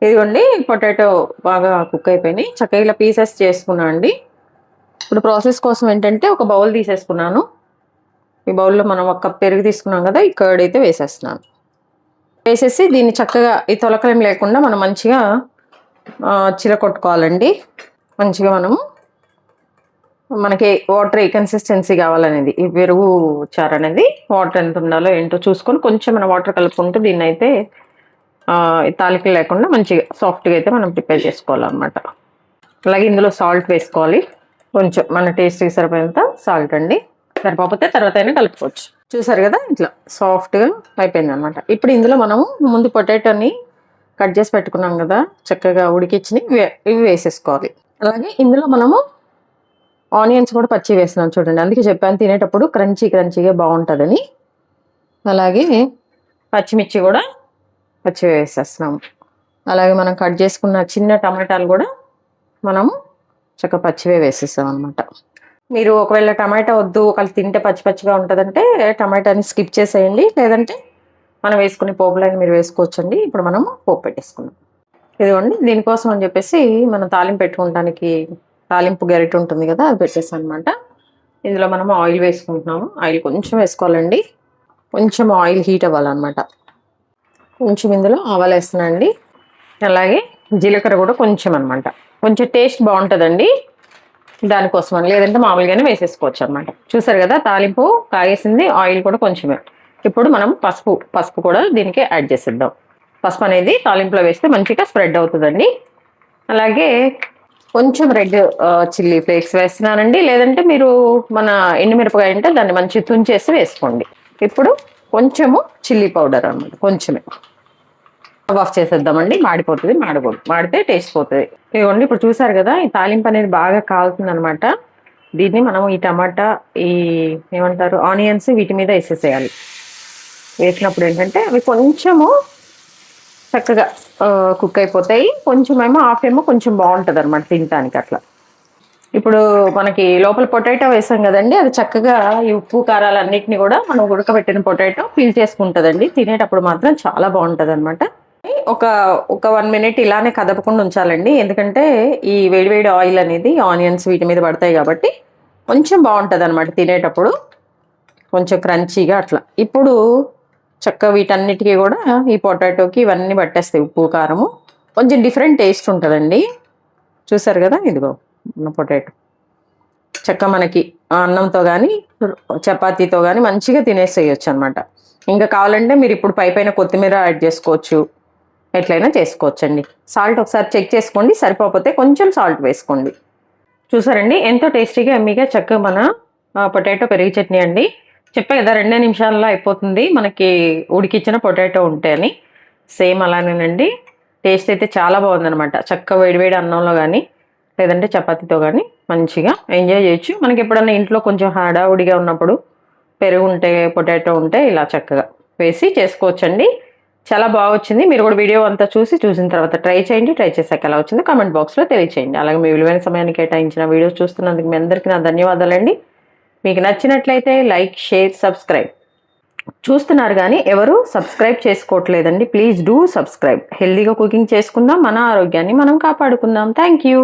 ఇదిగోండి పొటాటో బాగా కుక్ అయిపోయినాయి. చక్కగా ఇలా పీసెస్ చేసుకున్నా అండి. ఇప్పుడు ప్రాసెస్ కోసం ఏంటంటే ఒక బౌల్ తీసేసుకున్నాను. ఈ బౌల్లో మనం 1 కప్ పెరుగు తీసుకున్నాం కదా, ఈ కర్డ్ అయితే వేసేస్తున్నాను. వేసేసి దీన్ని చక్కగా ఈ తొలకలేం లేకుండా మనం మంచిగా చిలకొట్టుకోవాలండి. మంచిగా మనకి వాటర్ ఏ కన్సిస్టెన్సీ కావాలనేది, ఈ పెరుగు చారు అనేది వాటర్ ఎంత ఉండాలో ఏంటో చూసుకొని కొంచెం మనం వాటర్ కలుపుకుంటూ దీన్ని అయితే తాలికలు లేకుండా మంచిగా సాఫ్ట్గా అయితే మనం ప్రిపేర్ చేసుకోవాలన్నమాట. అలాగే ఇందులో సాల్ట్ వేసుకోవాలి. కొంచెం మన టేస్ట్కి సరిపోయేంత సాల్ట్ అండి. సరిపోతే తర్వాత అయినా కలుపుకోవచ్చు. చూసారు కదా, ఇట్లా సాఫ్ట్గా అయిపోయింది అనమాట. ఇప్పుడు ఇందులో మనము ముందు పొటాటోని కట్ చేసి పెట్టుకున్నాం కదా, చక్కగా ఉడికించి ఇవి వేసేసుకోవాలి. అలాగే ఇందులో మనము ఆనియన్స్ కూడా పచ్చి వేస్తున్నాం చూడండి. అందుకే చెప్పాను తినేటప్పుడు క్రంచీగా బాగుంటుందని. అలాగే పచ్చిమిర్చి కూడా పచ్చి వేసేస్తున్నాము. అలాగే మనం కట్ చేసుకున్న చిన్న టమాటాలు కూడా మనము చక్కగా పచ్చివే వేసేస్తాం అనమాట. మీరు ఒకవేళ టమాటా వద్దు, ఒకవేళ తింటే పచ్చిగా ఉంటుందంటే టమాటాని స్కిప్ చేసేయండి. లేదంటే మనం వేసుకునే పోపులైన మీరు వేసుకోవచ్చండి. ఇప్పుడు మనము పోపు పెట్టేసుకున్నాం. ఇదిగోండి, దీనికోసం అని చెప్పేసి మనం తాలింపు పెట్టుకోవడానికి తాలింపు గరిటె ఉంటుంది కదా, అది పెట్టేస్తాం అనమాట. ఇందులో మనము ఆయిల్ వేసుకుంటున్నాము. ఆయిల్ కొంచెం వేసుకోవాలండి. కొంచెం ఆయిల్ హీట్ అవ్వాలన్నమాట. కొంచెం ఇందులో ఆవాలు వేస్తున్నానండి. అలాగే జీలకర్ర కూడా కొంచెం అనమాట. కొంచెం టేస్ట్ బాగుంటుందండి దానికోసం. లేదంటే మామూలుగానే వేసేసుకోవచ్చు అనమాట. చూసారు కదా, తాలింపు కాగేసింది, ఆయిల్ కూడా కొంచెమే. ఇప్పుడు మనం పసుపు కూడా దీనికి యాడ్ చేసేద్దాం. పసుపు అనేది తాలింపులో వేస్తే మంచిగా స్ప్రెడ్ అవుతుందండి. అలాగే కొంచెం రెడ్ చిల్లీ ఫ్లేక్స్ వేస్తున్నానండి. లేదంటే మీరు మన ఎండుమిరపకాయ అంటే దాన్ని మంచిగా తుంచేసి వేసుకోండి. ఇప్పుడు కొంచెము చిల్లీ పౌడర్ అనమాట, కొంచెమే. ఆఫ్ చేసేద్దామండి, మాడిపోతుంది. మాడితే టేస్ట్ పోతుంది. ఇదిగోండి, ఇప్పుడు చూసారు కదా, ఈ తాలింపు అనేది బాగా కాలుతుంది అనమాట. దీన్ని మనం ఈ టమాటా, ఈ ఏమంటారు ఆనియన్స్, వీటి మీద వేసేసేయాలి. వేసినప్పుడు ఏంటంటే అవి కొంచెము చక్కగా కుక్ అయిపోతాయి. కొంచెం ఏమో హాఫ్ ఏమో కొంచెం బాగుంటుంది అనమాట తినటానికి అట్లా. ఇప్పుడు మనకి లోపల పొటాటో వేసాం కదండి, అది చక్కగా ఈ ఉప్పు కారాలు అన్నిటిని కూడా మనం ఉడకబెట్టిన పొటాటో ఫీల్ చేసుకుంటుందండి. తినేటప్పుడు మాత్రం చాలా బాగుంటుంది అనమాట. ఒక 1 మినిట్ ఇలానే కదపకుండా ఉంచాలండి. ఎందుకంటే ఈ వేడివేడి ఆయిల్ అనేది ఆనియన్స్ వీటి మీద పడతాయి కాబట్టి కొంచెం బాగుంటుంది అనమాట తినేటప్పుడు, కొంచెం క్రంచీగా అట్లా. ఇప్పుడు చక్కగా వీటన్నిటికీ కూడా ఈ పొటాటోకి ఇవన్నీ పట్టేస్తాయి ఉప్పు కారము. కొంచెం డిఫరెంట్ టేస్ట్ ఉంటుందండి. చూసారు కదా, ఇదిగో ఉన్న పొటాటో చక్కగా మనకి అన్నంతో కానీ చపాతీతో కానీ మంచిగా తినేసేయచ్చు అనమాట. ఇంకా కావాలంటే మీరు ఇప్పుడు పైన కొత్తిమీర యాడ్ చేసుకోవచ్చు, ఎట్లయినా చేసుకోవచ్చండి. సాల్ట్ ఒకసారి చెక్ చేసుకోండి, సరిపోతే కొంచెం సాల్ట్ వేసుకోండి. చూసారండి, ఎంతో టేస్టీగా ఎమ్మీగా చక్కగా మన పొటాటో పెరుగు చట్నీ అండి. చెప్పా కదా 2 నిమిషాల్లో అయిపోతుంది మనకి ఉడికిచ్చిన పొటాటో ఉంటే అని. సేమ్ అలానేనండి. టేస్ట్ అయితే చాలా బాగుందనమాట. చక్కగా వేడివేడి అన్నంలో కానీ లేదంటే చపాతీతో కానీ మంచిగా ఎంజాయ్ చేయొచ్చు. మనకి ఎప్పుడన్నా ఇంట్లో కొంచెం హడావుడిగా ఉన్నప్పుడు పెరుగు ఉంటే, పొటాటో ఉంటే ఇలా చక్కగా వేసి చేసుకోవచ్చండి. చాలా బాగా వచ్చింది. మీరు కూడా వీడియో అంతా చూసిన తర్వాత ట్రై చేయండి. ట్రై చేశాక ఎలా వచ్చిందో కామెంట్ బాక్స్లో తెలియచేయండి. అలాగే మీ విలువైన సమయాన్ని కేటాయించిన వీడియోస్ చూస్తున్నందుకు మీ అందరికీ నా ధన్యవాదాలండి. మీకు నచ్చినట్లయితే లైక్, షేర్, సబ్స్క్రైబ్. చూస్తున్నారు కానీ ఎవరు సబ్స్క్రైబ్ చేసుకోవట్లేదండి. Please do subscribe. హెల్దీగా కుకింగ్ చేసుకుందాం, మన ఆరోగ్యాన్ని మనం కాపాడుకుందాం. Thank you.